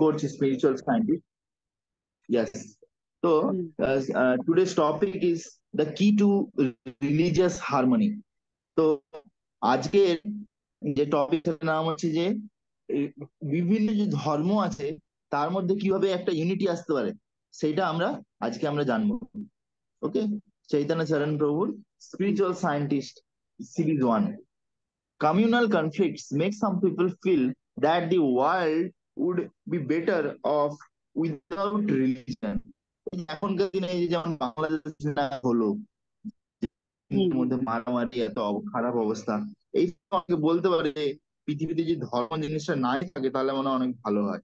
করছি spiritual scientist. Yes. So today's topic is the key to religious harmony. তো আজকের যে টপিকটার নাম হচ্ছে যে বিভিন্ন যে ধর্ম আছে তার মধ্যে কিভাবে একটা ইউনিটি আসতে পারে সেটা আজকে আমরা জানবো। ওকে, চৈতন্য চরণ প্রভুর spiritual scientist series 1। Communal conflicts make some people feel that the world would be better off without religion. এখনকার দিনে এই যে যেমন বাংলাদেশ হলো মধ্যে মারামারি এত খারাপ অবস্থা, এই আমাকে বলতে পারে যে পৃথিবীতে যে ধর্ম জিনিসটা নাই থাকে তাহলে মনে হয় অনেক ভালো হয়।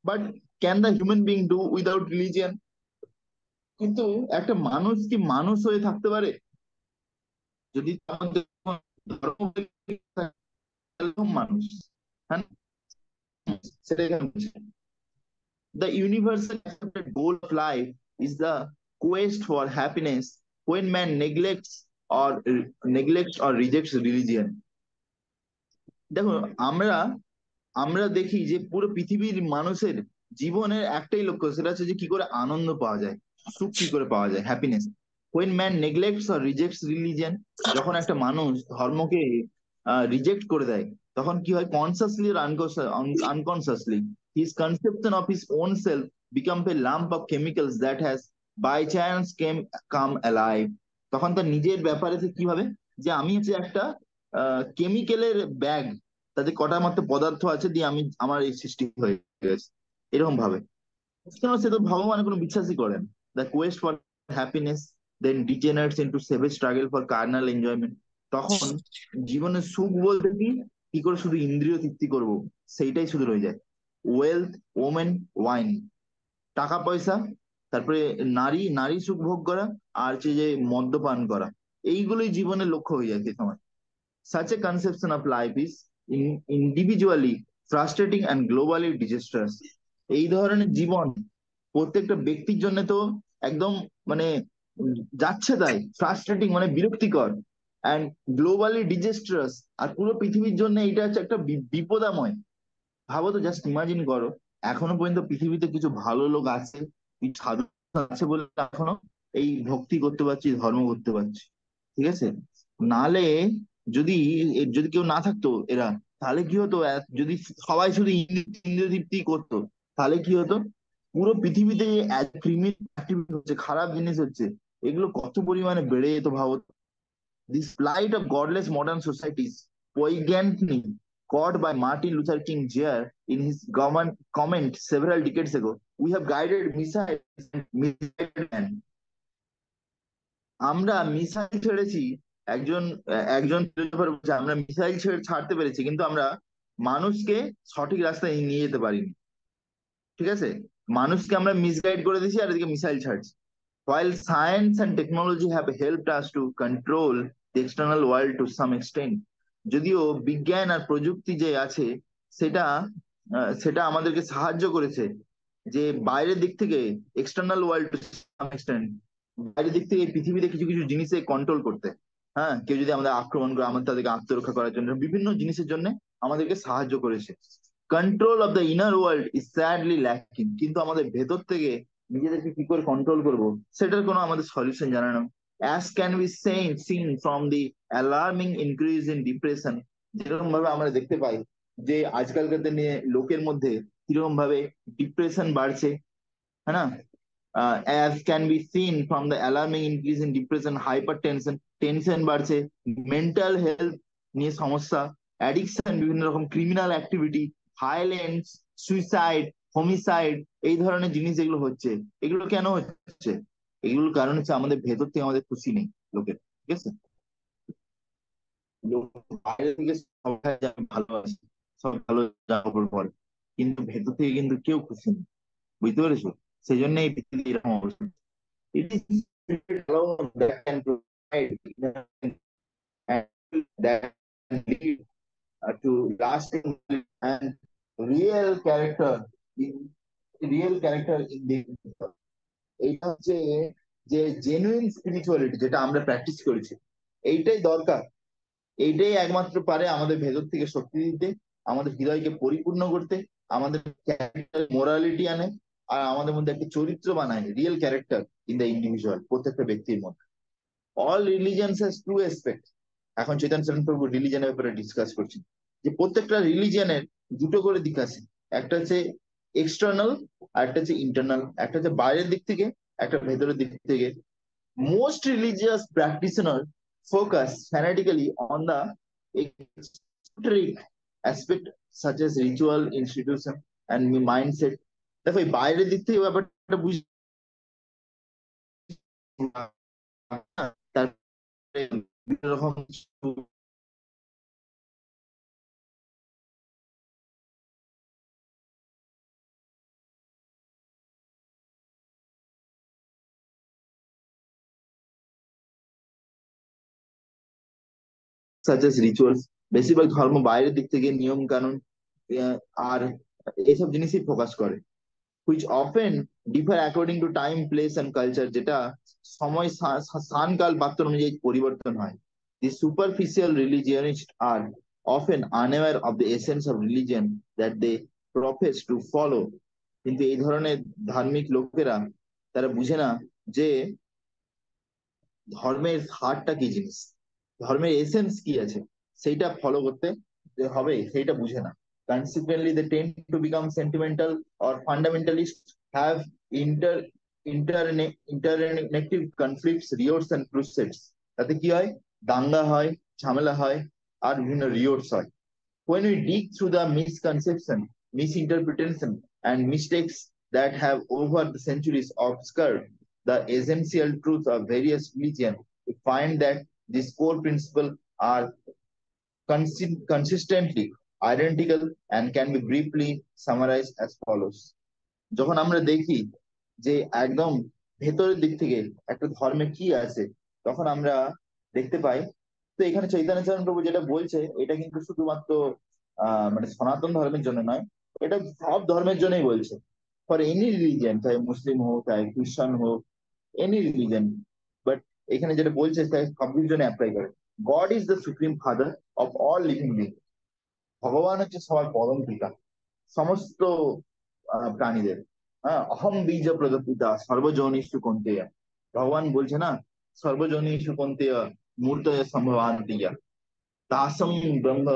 But can the human being do without religion? কিন্তু একটা মানুষ কি মানুষ হয়ে থাকতে পারে যদি ধর্ম মানুষ? হ্যাঁ, সেটাই the universal accepted goal of life is the quest for happiness when man neglects or rejects religion. দেখো, আমরা আমরা দেখি যে পুরো পৃথিবীর মানুষের জীবনের একটাই লক্ষ্য, সেটা হচ্ছে যে কি করে আনন্দ পাওয়া যায়, সুখ কি করে পাওয়া যায়, happiness. when man neglects or rejects religion, যখন একটা মানুষ ধর্মকে রিজেক্ট করে দেয় তখন কি হয়, কনসিয়াসলি আর unconsciously his conception of his own self become a lump of chemicals that has by chance come alive. তখন তার নিজের ব্যাপারে কি ভাবে যে আমি হচ্ছে একটা কেমিক্যালের ব্যাগ, তাতে কটা মাত্র পদার্থ আছে দিয়ে আমার এই সৃষ্টি হয়ে গেছে, এরকম ভাবে। কেন সে তো ভগবানের কোনো বিশ্বাসই করেন। The quest for happiness then degenerates into savage struggle for carnal enjoyment. তখন জীবনের সুখ বলতে কি করে শুধু ইন্দ্রিয় তৃপ্তি করব সেইটাই শুধু রয়ে যায়। ওয়েলথ, ওমেন, ওয়াইন, টাকা পয়সা, তারপরে নারী নারী সুখ ভোগ করা, আর হচ্ছে যে মদ্যপান করা, এইগুলোই জীবনের লক্ষ্য হয়ে যায় সে সময়। Such a conception of life is individually frustrating and globally disastrous. এই ধরনের জীবন প্রত্যেকটা ব্যক্তির জন্য তো একদম মানে যাচ্ছে তাই, ফ্রাস্ট্রেটিং মানে বিরক্তিকর, অ্যান্ড গ্লোবালি ডিজাস্ট্রাস, আর পুরো পৃথিবীর জন্য এটা হচ্ছে একটা বিপদাময়। ভাবো তো, জাস্ট ইমাজিন করো, এখনো পর্যন্ত পৃথিবীতে কিছু ভালো লোক আছে, কিছু সাধু আছে বলে এখনো এই ভক্তি করতে পারছি, ধর্ম করতে পারছি, ঠিক আছে? নালে যদি যদি কেউ না থাকতো এরা, তাহলে কি হতো, যদি সবাই শুধু ইন্দ্রিয়তৃপ্তি করতো তাহলে কি হতো, পুরো পৃথিবীতে ক্রিমিনাল অ্যাক্টিভিটি হচ্ছে, খারাপ জিনিস হচ্ছে, এগুলো কত পরিমাণে বেড়ে যেত ভাবো। This plight of godless modern societies poignantly caught by Martin Luther King Jr. in his government comment several decades ago. We have guided missiles and misguided men. আমরা মিসাইল ছেড়েছি, একজন একজন philosopher বলছে, আমরা মিসাইল ছাড়তে পেরেছি কিন্তু আমরা মানুষকে সঠিক রাস্তায় নিয়ে যেতে পারিনি, ঠিক আছে? মানুষকে আমরা মিসগাইড করে দিয়েছি আর এদিকে মিসাইল ছাড়ছি। While science and technology have helped us to control the external world to some extent, যদিও বিজ্ঞান আর প্রযুক্তি যে আছে সেটা সেটা আমাদেরকে সাহায্য করেছে যে বাইরের দিক থেকে, external world to some extent, বাইরের দিক থেকে পৃথিবীতে কিছু কিছু জিনিসে কন্ট্রোল করতে। হ্যাঁ, কেউ যদি আমাদের আক্রমণ করে আমাদের তাদেরকে আত্মরক্ষা করার জন্য বিভিন্ন জিনিসের জন্য আমাদেরকে সাহায্য করেছে। Control of the inner world is sadly lacking, কিন্তু আমাদের ভেতর থেকে নিজেদেরকে কি করে কন্ট্রোল করবো সেটার কোনো আমাদের সলিউশন জানা না। As can be seen from the alarming increase in depression, যেরকম ভাবে আমরা দেখতে পাই যে আজকালকার দিনে লোকের মধ্যে কিরকম ভাবে ডিপ্রেশন বাড়ছে, হ্যাঁ না? as can be seen from the alarming increase in depression, hypertension, tension বাড়ছে, মেন্টাল হেলথ নিয়ে সমস্যা, অ্যাডিকশন, বিভিন্ন রকম criminal activity, violence, suicide, homicide, এই ধরনের জিনিস যেগুলো হচ্ছে, এগুলো কেন হচ্ছে? এগুলোর কারণ হচ্ছে আমাদের ভেতর থেকে আমাদের খুশি নেই লোকের, ঠিক আছে? লোক বাইরে থেকে সবাই ভালো আছে, সব ভালো জামা কাপড় পরে, কিন্তু ভেতর থেকে কিন্তু কেউ খুশি নেই, বুঝতে পেরেছো? সেই জন্য এই পৃথিবী এরকম অবস্থা। It is spirit alone that can provide and that can lead to lasting and real character in the এইটা হচ্ছে যে জেনুইন স্পিরিচুয়ালিটি যেটা আমরা প্র্যাকটিস করেছি, এইটাই দরকার। এইটাই একমাত্র পারে আমাদের ভেতর থেকে শক্তি দিতে, আমাদের হৃদয়কে পরিপূর্ণ করতে, আমাদের মোরালিটি আনে, আর আমাদের মধ্যে একটা চরিত্র বানায়, real character in the individual, প্রত্যেকটা ব্যক্তির মধ্যে। All religions has to aspect. এখন চৈতন্য চরণ প্রভু রিলিজনের ব্যাপারে ডিসকাস করছেন যে প্রত্যেকটা রিলিজিয়নের দুটো করে দিক আছে। একটা হচ্ছে এক্সটার্নাল, আর একটা হচ্ছে ইন্টারনাল। একটা হচ্ছে বাইরের দিক থেকে, একটা ভেতরের দিক থেকে। Most religious practitioners focus fanatically on the exoteric aspect such as ritual, institution, and mindset. দেখো এই বাইরের দিক থেকে ব্যাপারটা বুঝতে, তারপরে বিভিন্ন রকম সাচ এস রিচুয়ালস, বেশিরভাগ ধর্ম বাইরের দিক থেকে নিয়ম কানুন আর এসব জিনিসই ফোকাস করে, which often differ according to time, place and culture, যেটা সময় স্থান কাল পাত্র অনুযায়ী পরিবর্তন হয়। The superficial religionists are often unaware of the essence of religion that they profess to follow। কিন্তু এই ধরনের ধার্মিক লোকেরা তারা বুঝে না যে ধর্মের হারটা কি জিনিস, ধর্মের এসেন্স কি আছে, সেইটা ফলো করতে যে হবে সেইটা বুঝে না। Consequently, they tend to become sentimental or fundamentalist, have inter interconnective conflicts, riots and crusades। তাতে কি হয়? দাঙ্গা হয়, ঝামেলা হয়, আর বিভিন্ন রিওটস হয়। When we dig through the misconception, misinterpretation, and mistakes that have over the centuries obscured the essential truth of various religions, we find that these core principles are consistently identical and can be briefly summarized as follows। যখন আমরা দেখি যে একদম ভেতরের দিক থেকে একটা ধর্মে কি আছে, তখন আমরা দেখতে পাই, তো এখানে চৈতন্য চরণ প্রভু যেটা বলছে এটা কিন্তু শুধুমাত্র মানে সনাতন ধর্মের জন্য নয়, এটা সব ধর্মের জন্যই বলছে। ফর এনি রিলিজিয়ান, চাই মুসলিম হোক, চাই খ্রিস্টান হোক, এনি রিলিজিয়ান। বাট এখানে যেটা বলছে তাই সব জন্য অ্যাপ্লাই করে। God is the supreme father of all living being. ভগবান হচ্ছে সবার পরম পিতা সমস্ত প্রাণীদের। হ্যাঁ, অহম বীজ প্রদপিতা সর্বজনীষু কন্তেয়। ভগবান বলছে না, সর্বজনীষু কন্তেয় মূর্তয় সম্ভবান্তিয়া দাসম ব্রহ্ম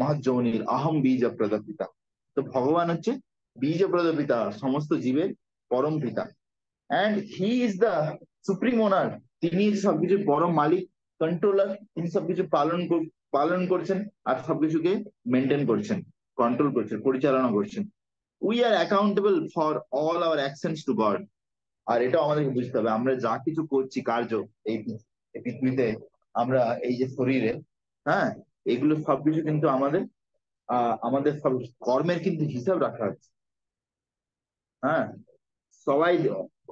মহজ্জনীর অহম বীজ প্রদপিতা। তো ভগবান হচ্ছে বীজ প্রদপিতা, সমস্ত জীবের পরম পিতা। And he is the supreme owner. তিনি সবকিছুর পরম মালিক, কন্ট্রোলার। তিনি সবকিছু পালন করছেন আর সবকিছুকে মেনটেন করছেন, কন্ট্রোল করছেন, পরিচালনা করছেন। We are accountable for all our actions to God. আর এটাও আমাদেরকে বুঝতে হবে, আমরা যা কিছু করছি কার্য এই পৃথিবীতে, আমরা এই যে শরীরে, হ্যাঁ, এগুলো সবকিছু কিন্তু আমাদের সব কর্মের কিন্তু হিসাব রাখা আছে। হ্যাঁ, সবাই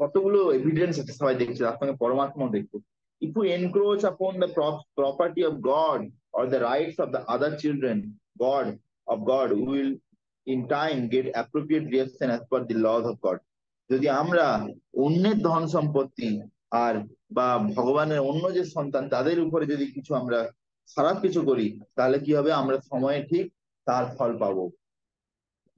কতগুলো এভিডেন্স আছে, সবাই দেখছে, তার সঙ্গে পরমাত্মাও দেখছে। If you encroach upon the property of God or the rights of the other children God of God will in time get appropriate reaction as per the laws of God. যদি আমরা অন্যের ধন সম্পত্তি আর বা ভগবানের অন্য যে সন্তান তাদের উপরে যদি কিছু আমরা খারাপ কিছু করি, তাহলে কি হবে? আমরা সময়ে ঠিক তার ফল পাবো।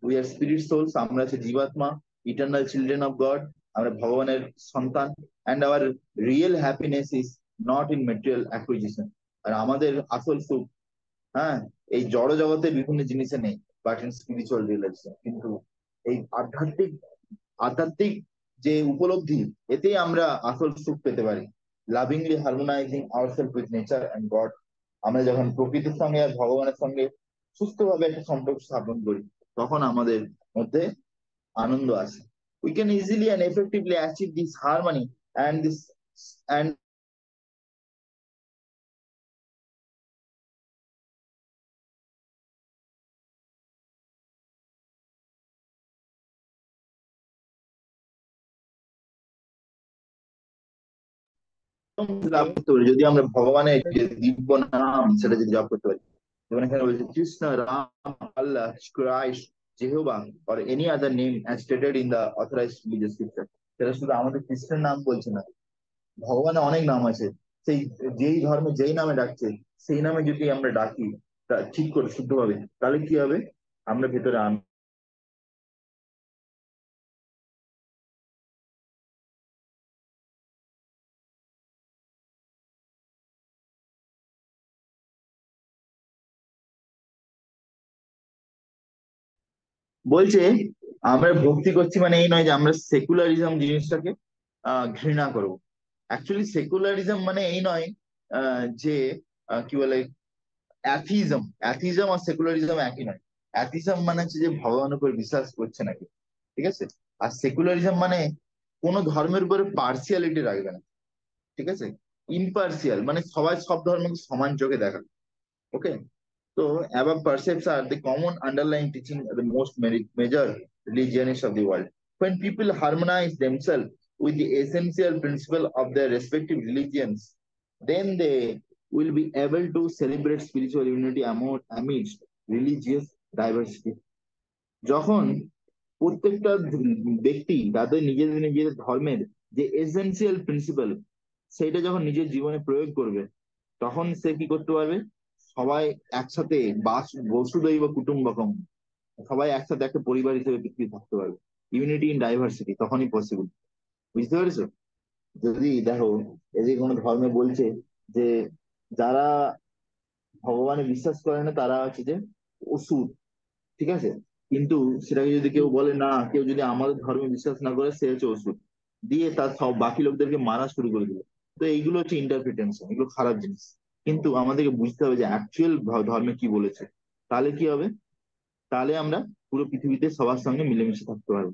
উই আর স্পিরিট সোলস, আমরা হচ্ছে জীবাত্মা, ইটার্নাল চিলড্রেন অফ গড, আমরা ভগবানের সন্তান। And our real happiness is not in material acquisition. আর আমাদের আসল সুখ, হ্যাঁ, এই জড় জগতের বিভিন্ন জিনিসে নেই, বাট ইন স্পিরিচুয়াল রিয়েলাইজেশন। কিন্তু এই আধ্যাত্মিক আধ্যাত্মিক যে উপলব্ধি, এতেই আমরা আসল সুখ পেতে পারি। Lovingly harmonising ourselves with nature and God. আমরা যখন প্রকৃতির সঙ্গে আর ভগবানের সঙ্গে সুস্থভাবে একটা সম্পর্ক স্থাপন করি, তখন আমাদের মধ্যে আনন্দ আসে। We can easily and effectively achieve this harmony and this and লাভ করতে পারি যদি আমরা ভগবানের যে দিব্য নাম সেটা যদি জপ করতে পারি। যেমন এখানে বলছে Krishna, Ram, Allah, Christ, Jehovah or any other name as stated in the authorized religious scripture। সেটা শুধু আমাদের কৃষ্ণের নাম বলছে না, ভগবানের অনেক নাম আছে। সেই যেই ধর্মে যেই নামে ডাকছে, সেই নামে যদি আমরা ডাকি ঠিক করে শুদ্ধভাবে, তাহলে কি হবে? আমরা ভেতরে বলছে আমরা ভক্তি করছি মানে এই নয় যে আমরা সেকুলারিজম জিনিসটাকে ঘৃণা করব। অ্যাকচুয়ালি সেকুলারিজম মানে এই নয় যে কি বলে, অ্যাথিজম আর সেকুলারিজম একই নয়। অ্যাথিজম মানে হচ্ছে যে ভগবানের উপর বিশ্বাস করছে নাকি, ঠিক আছে। আর সেকুলারিজম মানে কোনো ধর্মের উপরে পার্সিয়ালিটি রাখবে না, ঠিক আছে। ইম্পার্সিয়াল মানে সবাই সব ধর্মকে সমান চোখে দেখা। ওকে। তো above percepts are the common underlying teaching of the most major religions of the world. When people harmonize themselves with the essential principle of their respective religions, then they will be able to celebrate spiritual unity amidst religious diversity. যখন প্রত্যেকটা ব্যক্তি তাদের নিজেদের নিজেদের ধর্মের যে essential principal সেইটা যখন নিজের জীবনে প্রয়োগ করবে, তখন সে কি করতে পারবে, সবাই একসাথে বসুদৈব কুটুম্বকম, সবাই একসাথে একটা পরিবার হিসেবে পৃথিবী থাকতে পারবে। ইউনিটি ইন ডাইভার্সিটি তখনই পসিবল। বুঝতে পেরেছো? যদি দেখো, এই যে কোনো ধর্মে বলছে যে যারা ভগবানে বিশ্বাস করে না তারা হচ্ছে যে অসুর, ঠিক আছে। কিন্তু সেটাকে যদি কেউ বলে না, কেউ যদি আমাদের ধর্মে বিশ্বাস না করে সে হচ্ছে অসুর, দিয়ে তার সব বাকি লোকদেরকে মারা শুরু করে দিল। তো এইগুলো হচ্ছে ইন্টারপ্রিটেশন, এগুলো খারাপ জিনিস। কিন্তু আমাদেরকে বুঝতে হবে যে অ্যাকচুয়াল ধর্মে কি বলেছে। তাহলে কি হবে, তাহলে আমরা পুরো পৃথিবীতে সবার সঙ্গে মিলেমিশে থাকতে পারবো।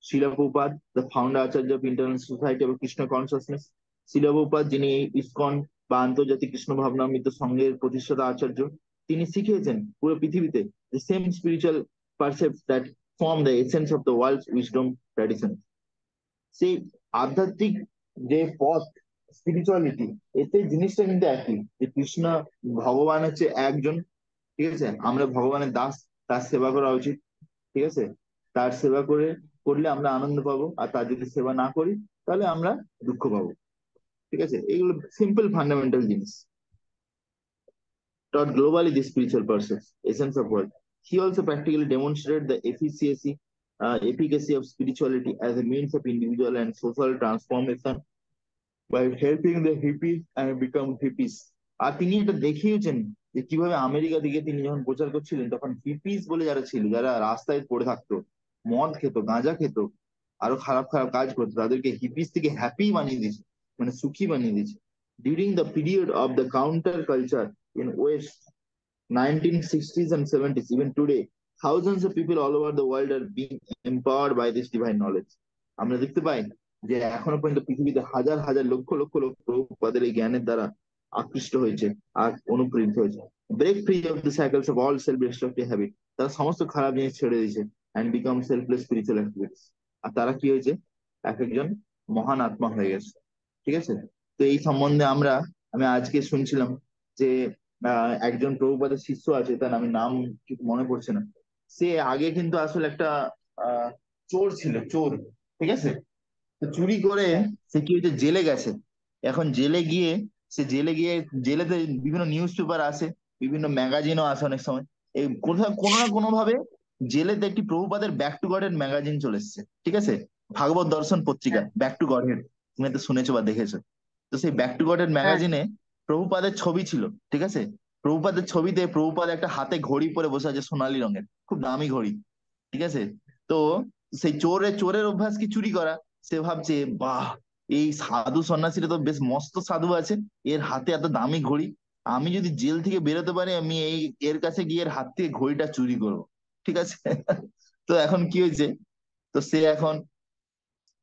Srila Prabhupada, the founder acharya of International Society of Krishna consciousness, Srila Prabhupada যিনি ইসকন বা আন্তর্জাতিক কৃষ্ণ ভাবনামৃত সংঘের প্রতিষ্ঠাতা আচার্য, তিনি শিখিয়েছেন পুরো পৃথিবীতে the same spiritual percepts that form the essence of the world's wisdom tradition. সেই আধ্যাত্মিক যে পথ, স্পিরিচুয়ালিটি, এতে জিনিসটা কিন্তু একই, যে কৃষ্ণ ভগবান হচ্ছে একজন, ঠিক আছে। আমরা ভগবানের দাস, তার সেবা করা উচিত, ঠিক আছে। তার সেবা করলে আমরা আনন্দ পাবো, আর তার যদি সেবা না করি তাহলে আমরা দুঃখ পাবো, ঠিক আছে। এগুলো সিম্পল ফান্ডামেন্টাল জিনিস। Taught globally the spiritual pursuits, essence of world. He also practically demonstrated the efficacy of spirituality as a means of individual and social transformation by helping the hippies and become hippies. আর তিনি এটা দেখিয়েছেন যে কিভাবে America দিকে তিনি যখন প্রচার করছিলেন, তখন হিপিস বলে যারা ছিল, যারা রাস্তায় পড়ে থাকতো, মদ খেত, গাঁজা খেত, আরো খারাপ খারাপ কাজ করতো, তাদেরকে হিপিস থেকে হ্যাপি বানিয়ে দিয়েছে, মানে সুখী বানিয়ে দিয়েছে। During the period of the counter culture in West 1960s and 70s, even today, thousands of people all over the world are being empowered by this divine knowledge. আমরা দেখতে পাই যে এখনো পর্যন্ত পৃথিবীতে হাজার হাজার লক্ষ লক্ষ লোক প্রভুপাদের এই জ্ঞানের দ্বারা আকৃষ্ট হয়েছে আর অনুপ্রাণিত হয়েছে। Break free of the cycles of all self destructive habit, তারা সমস্ত খারাপ জিনিস ছেড়ে দিয়েছে and become selfless spiritual activities. আর তারা কি হয়েছে, এক একজন মহান আত্মা হয়ে গেছে, ঠিক আছে। তো এই সম্বন্ধে আমি আজকে শুনছিলাম যে একজন প্রভুপাদের শিষ্য আছে, তার আমি নাম ঠিক মনে পড়ছে না। সে আগে কিন্তু আসলে একটা আহ চোর ছিল, চোর, ঠিক আছে। তো চুরি করে সে কি হয়েছে, জেলে গেছে। এখন জেলে গিয়ে, জেলেতে বিভিন্ন নিউজ পেপার আসে, বিভিন্ন ম্যাগাজিনও আসে অনেক সময়। এই কোথাও কোনো না কোনো ভাবে জেলেতে একটি প্রভুপাদের ব্যাক টু গড এর ম্যাগাজিন চলে এসেছে, ঠিক আছে। ভাগবত দর্শন পত্রিকা, হ্যাঁ, ব্যাক টু গড হেড, তুমি তো শুনেছো বা দেখেছো। তো সেই ব্যাক টু গড এর হ্যাঁ, ম্যাগাজিনে প্রভুপাদের ছবি ছিল, ঠিক আছে। প্রভুপাদের ছবিতে প্রভুপাদ একটা হাতে ঘড়ি পরে বসে আছে, সোনালী রঙের, খুব দামি ঘড়ি, ঠিক আছে। তো সেই চোরের অভ্যাস কি চুরি করা। সে ভাবছে, বাহ, এই সাধু সন্ন্যাসীরা তো বেশ মস্ত সাধু আছে, এর হাতে এত দামি ঘড়ি, আমি যদি জেল থেকে বেরোতে পারি আমি এর কাছে গিয়ে এর হাত থেকে ঘড়িটা চুরি করবো, ঠিক আছে। তো এখন কি হয়েছে, তো সে এখন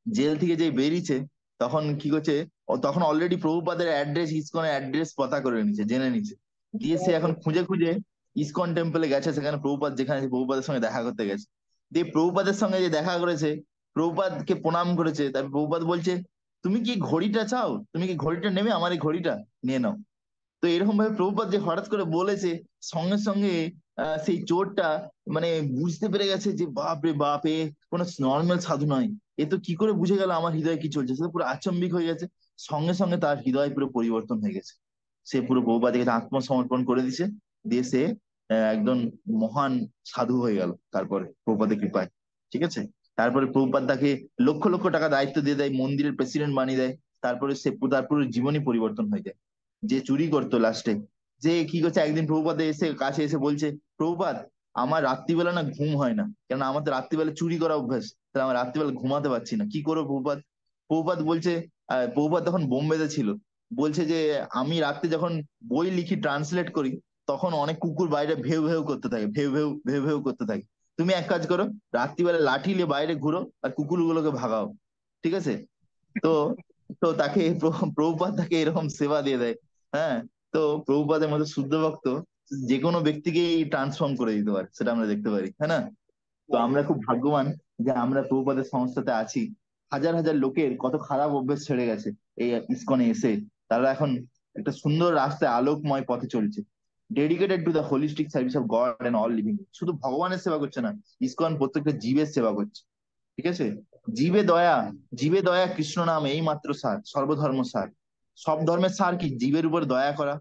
জেল থেকে যে বেরিয়েছে, তখন কি করছে, ও তখন অলরেডি প্রভুপাদের অ্যাড্রেস, ইসকনের অ্যাড্রেস পতা করে নিচ্ছে, জেনে নিচ্ছে। দিয়ে সে এখন খুঁজে খুঁজে ইসকন টেম্পলে গেছে, সেখানে প্রভুপাদ যেখানে আছে, প্রভুপাদের সঙ্গে দেখা করতে গেছে। দিয়ে প্রভুপাদের সঙ্গে যে দেখা করেছে, প্রভুপাদকে প্রণাম করেছে, তারপর প্রভুপাদ বলছে, তুমি কি ঘড়িটা চাও, তুমি কি ঘড়িটা নেবে, আমার এই ঘড়িটা নিয়ে নাও। তো এরকম ভাবে প্রভুপাদ যে হঠাৎ করে বলেছে, সঙ্গে সঙ্গে সেই চোরটা মানে বুঝতে পেরে গেছে যে বাপ রে বাপ, এ কোনো নর্মাল সাধু নয়। এ তো কি করে বুঝে গেল আমার হৃদয়ে কি চলছে, সে তো পুরো আচম্বিক হয়ে গেছে। সঙ্গে সঙ্গে তার হৃদয় পুরো পরিবর্তন হয়ে গেছে, সে পুরো প্রভুপাদের কাছে আত্মসমর্পণ করে দিছে। দিয়ে সে একজন মহান সাধু হয়ে গেল তারপরে প্রভুপাদের কৃপায়, ঠিক আছে। তারপরে প্রভুপাদ তাকে লক্ষ লক্ষ টাকা দায়িত্ব দিয়ে দেয়, মন্দিরের প্রেসিডেন্ট বানিয়ে দেয়। তারপরে তার পুরো জীবনই পরিবর্তন হয়ে যায়। যে চুরি করতো লাস্টে, যে কি করছে, একদিন প্রভুপাদ কাছে এসে বলছে, প্রভুপাদ, আমার রাত্রিবেলা না ঘুম হয় না, কেন আমার তো রাত্রিবেলা চুরি করা অভ্যাস, তাহলে আমার রাত্রিবেলা ঘুমাতে পারছি না, কি করবো প্রভুপাত? প্রভুপাত বলছে, প্রভুপাত তখন বোম্বেতে ছিল, বলছে যে আমি রাত্রে যখন বই লিখি, ট্রান্সলেট করি, তখন অনেক কুকুর বাইরে ভেউ ভেউ করতে থাকে, ভেউ ভেউ ভেউ ভেউ করতে থাকে। তুমি এক কাজ করো, রাত্রিবেলা লাঠি নিয়ে বাইরে ঘুরো আর কুকুরগুলোকে ভাগাও, ঠিক আছে? তো তো তাকে প্রভুপাদ তাকে এরকম সেবা দিয়ে দেয়। হ্যাঁ। তো প্রভুপাদের মতো শুদ্ধ ভক্ত যে কোনো ব্যক্তিকেই ট্রান্সফর্ম করে দিতে পারে, সেটা আমরা দেখতে পারি, হ্যাঁ না? তো আমরা খুব ভাগ্যবান যে আমরা প্রভুপাদের সংস্থাতে আছি। হাজার হাজার লোকের কত খারাপ অভ্যেস ছেড়ে গেছে এই ইসকনে এসে, তারা এখন একটা সুন্দর রাস্তায় আলোকময় পথে চলছে, dedicated to the holistic service of God and all living. শুধু ভগবানের সেবা করছে না, ইসকন প্রত্যেকটা জীবের সেবা করছে, ঠিক আছে? জীবে দয়া, জীবে দয়া কৃষ্ণ নাম এই মাত্র সার, সর্বধর্ম সার। সব ধর্মের সার কি? জীবের উপর দয়া করা।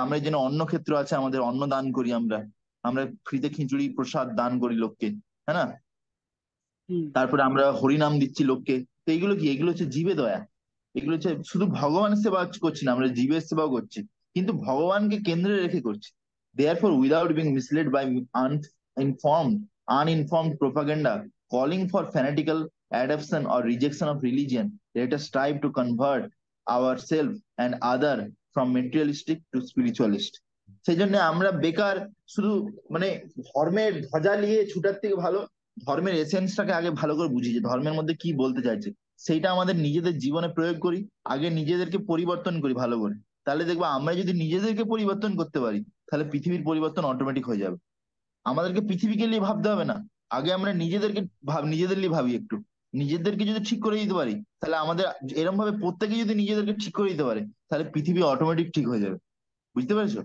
আমরা যেন অন্ন ক্ষেত্র আছে, আমাদের অন্ন দান করি, আমরা আমরা ফ্রিতে খিচুড়ি প্রসাদ দান করি লোককে, হ্যাঁ না? হুম। তারপরে আমরা হরিনাম দিচ্ছি লোককে। তো এগুলো কি? এগুলো হচ্ছে জীবে দয়া। এগুলো হচ্ছে শুধু ভগবানের সেবা করছি না, আমরা জীবের সেবাও করছি, কিন্তু ভগবানকে কেন্দ্রে রেখে করছি। Therefore without being misled by uninformed uninformed propaganda calling for fanatical adoption or rejection of religion, let us strive to convert ourselves and other from materialistic to spiritualist. সেই জন্য আমরা বেকার শুধু মানে ধর্মের ধ্বজা নিয়ে ছুটার থেকে ভালো ধর্মের এসেন্সটাকে আগে ভালো করে বুঝি, যে ধর্মের মধ্যে কি বলতে চাইছে, সেইটা আমাদের নিজেদের জীবনে প্রয়োগ করি, আগে নিজেদেরকে পরিবর্তন করি ভালো করে। তাহলে দেখবো আমরা যদি নিজেদেরকে পরিবর্তন করতে পারি, তাহলে পৃথিবীর পরিবর্তন অটোমেটিক হয়ে যাবে। আমাদেরকে পৃথিবীকে নিয়ে ভাবতে হবে না, আগে আমরা নিজেদেরকে নিজেদের নিয়ে ভাবি একটু। নিজেদেরকে যদি ঠিক করে দিতে পারি, তাহলে আমাদের এরকম ভাবে প্রত্যেকে যদি নিজেদেরকে ঠিক করে দিতে পারে, তাহলে পৃথিবী অটোমেটিক ঠিক হয়ে যাবে। বুঝতে পেরেছো?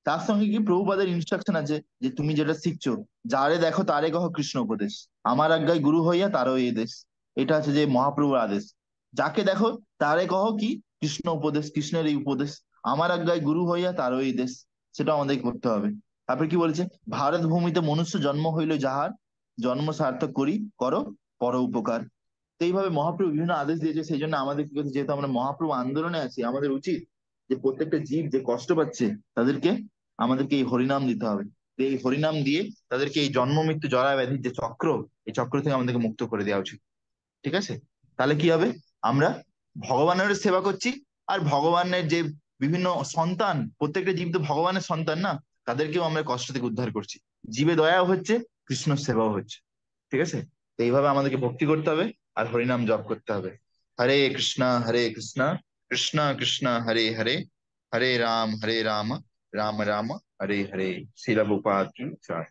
তার সঙ্গে কি প্রভুপাদের ইনস্ট্রাকশন আছে যে তুমি যেটা শিখছো, যারে দেখো তারে কহ কৃষ্ণ উপদেশ, আমার আজ্ঞায় গুরু হইয়া তারও এই দেশ। এটা হচ্ছে যে মহাপ্রভুর আদেশ। যাকে দেখো তারে কহ কি? কৃষ্ণ উপদেশ, কৃষ্ণের এই উপদেশ, আমার আজ্ঞায় গুরু হইয়া তারও এই দেশ। সেটা আমাদের করতে হবে। তারপরে কি বলেছে? ভারত ভূমিতে মনুষ্য জন্ম হইল যাহার, জন্ম সার্থক করি করো পর উপকার। তো এইভাবে মহাপ্রভু বিভিন্ন আদেশ দিয়েছে, সেই জন্য আমাদের কি করছে, যেহেতু আমরা মহাপ্রভু আন্দোলনে আছি, আমাদের উচিত যে প্রত্যেকটা জীব যে কষ্ট পাচ্ছে তাদেরকে আমাদেরকে এই হরিনাম দিতে হবে। তো এই হরিনাম দিয়ে তাদেরকে এই জন্ম মৃত্যু জরা ব্যাধির যে চক্র, এই চক্র থেকে আমাদেরকে মুক্ত করে দেওয়া উচিত, ঠিক আছে? তাহলে কি হবে? আমরা ভগবানের সেবা করছি, আর ভগবানের যে বিভিন্ন সন্তান, প্রত্যেকটা জীব তো ভগবানের সন্তান না, তাদেরকেও আমরা কষ্ট থেকে উদ্ধার করছি। জীবে দয়াও হচ্ছে, কৃষ্ণ সেবাও হচ্ছে, ঠিক আছে? তো এইভাবে আমাদেরকে ভক্তি করতে হবে আর হরিনাম জপ করতে হবে। হরে কৃষ্ণ কৃষ্ণ কৃষ্ণ হরে হরে, হরে রাম রাম রাম হরে হরে। শিলা প্রভুপাদ কি জয়।